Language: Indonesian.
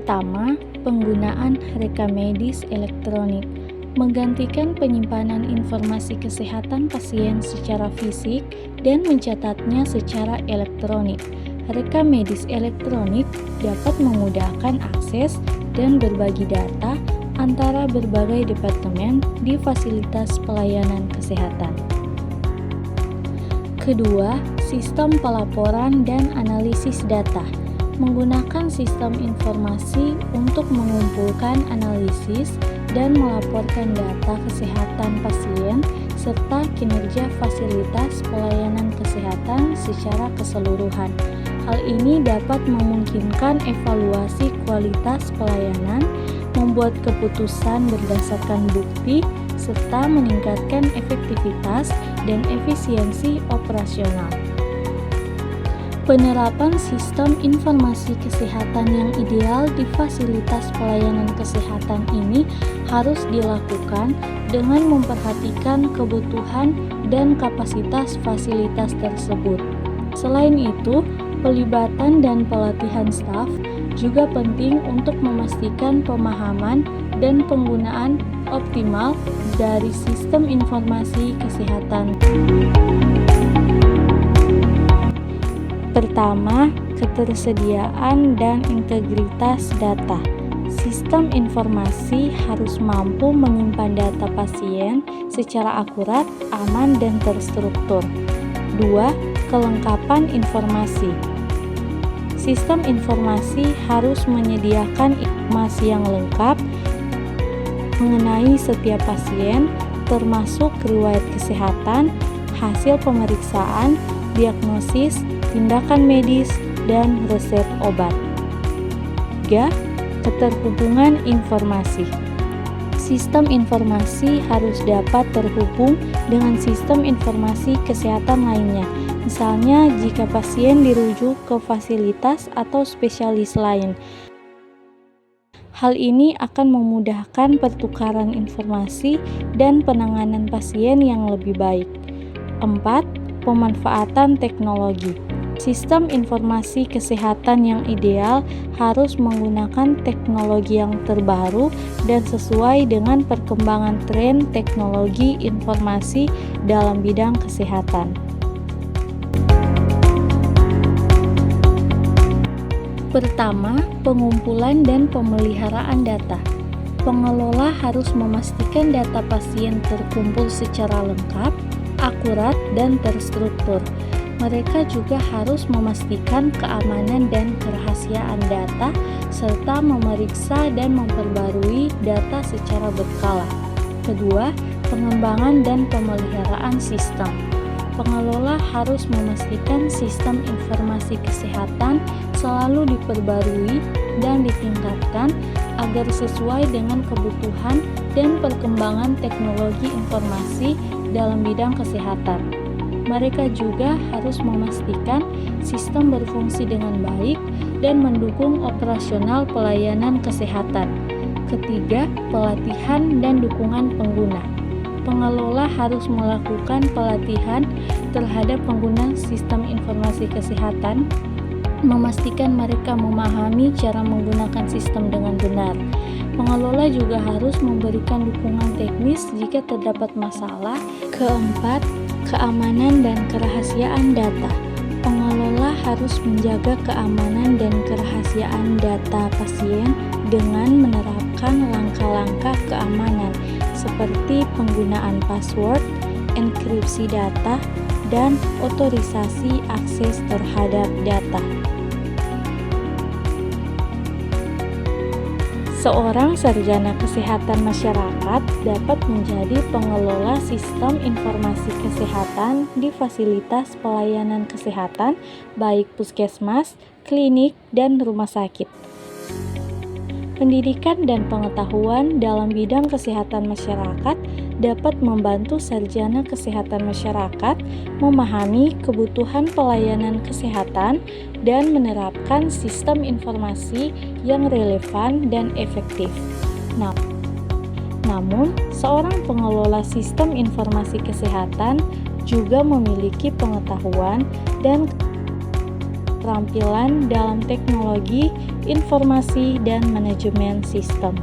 Pertama, penggunaan rekam medis elektronik menggantikan penyimpanan informasi kesehatan pasien secara fisik dan mencatatnya secara elektronik. Rekam medis elektronik dapat memudahkan akses dan berbagi data antara berbagai departemen di fasilitas pelayanan kesehatan. Kedua, sistem pelaporan dan analisis data menggunakan sistem informasi untuk mengumpulkan analisis dan melaporkan data kesehatan pasien serta kinerja fasilitas pelayanan kesehatan secara keseluruhan. Hal ini dapat memungkinkan evaluasi kualitas pelayanan, membuat keputusan berdasarkan bukti, serta meningkatkan efektivitas dan efisiensi operasional. Penerapan sistem informasi kesehatan yang ideal di fasilitas pelayanan kesehatan ini harus dilakukan dengan memperhatikan kebutuhan dan kapasitas fasilitas tersebut. Selain itu, pelibatan dan pelatihan staf juga penting untuk memastikan pemahaman dan penggunaan optimal dari sistem informasi kesehatan. Pertama, ketersediaan dan integritas data. Sistem informasi harus mampu menyimpan data pasien secara akurat, aman, dan terstruktur. 2. Kelengkapan informasi. Sistem informasi harus menyediakan informasi yang lengkap mengenai setiap pasien, termasuk riwayat kesehatan, hasil pemeriksaan, diagnosis, tindakan medis, dan resep obat. 3. Keterhubungan informasi. Sistem informasi harus dapat terhubung dengan sistem informasi kesehatan lainnya, misalnya jika pasien dirujuk ke fasilitas atau spesialis lain. Hal ini akan memudahkan pertukaran informasi dan penanganan pasien yang lebih baik. 4. Pemanfaatan teknologi. Sistem informasi kesehatan yang ideal harus menggunakan teknologi yang terbaru dan sesuai dengan perkembangan tren teknologi informasi dalam bidang kesehatan. Pertama, pengumpulan dan pemeliharaan data. Pengelola harus memastikan data pasien terkumpul secara lengkap, akurat, dan terstruktur. Mereka juga harus memastikan keamanan dan kerahasiaan data, serta memeriksa dan memperbarui data secara berkala. Kedua, pengembangan dan pemeliharaan sistem. Pengelola harus memastikan sistem informasi kesehatan selalu diperbarui dan ditingkatkan agar sesuai dengan kebutuhan dan perkembangan teknologi informasi dalam bidang kesehatan. Mereka juga harus memastikan sistem berfungsi dengan baik dan mendukung operasional pelayanan kesehatan. Ketiga, pelatihan dan dukungan pengguna. Pengelola harus melakukan pelatihan terhadap pengguna sistem informasi kesehatan, memastikan mereka memahami cara menggunakan sistem dengan benar. Pengelola juga harus memberikan dukungan teknis jika terdapat masalah. Keempat, keamanan dan kerahasiaan data. Pengelola harus menjaga keamanan dan kerahasiaan data pasien dengan menerapkan langkah-langkah keamanan seperti penggunaan password, enkripsi data, dan otorisasi akses terhadap data. Seorang sarjana kesehatan masyarakat dapat menjadi pengelola sistem informasi kesehatan di fasilitas pelayanan kesehatan, baik puskesmas, klinik, dan rumah sakit. Pendidikan dan pengetahuan dalam bidang kesehatan masyarakat dapat membantu sarjana kesehatan masyarakat memahami kebutuhan pelayanan kesehatan dan menerapkan sistem informasi yang relevan dan efektif. Namun, seorang pengelola sistem informasi kesehatan juga memiliki pengetahuan dan keterampilan dalam teknologi, informasi, dan manajemen sistem.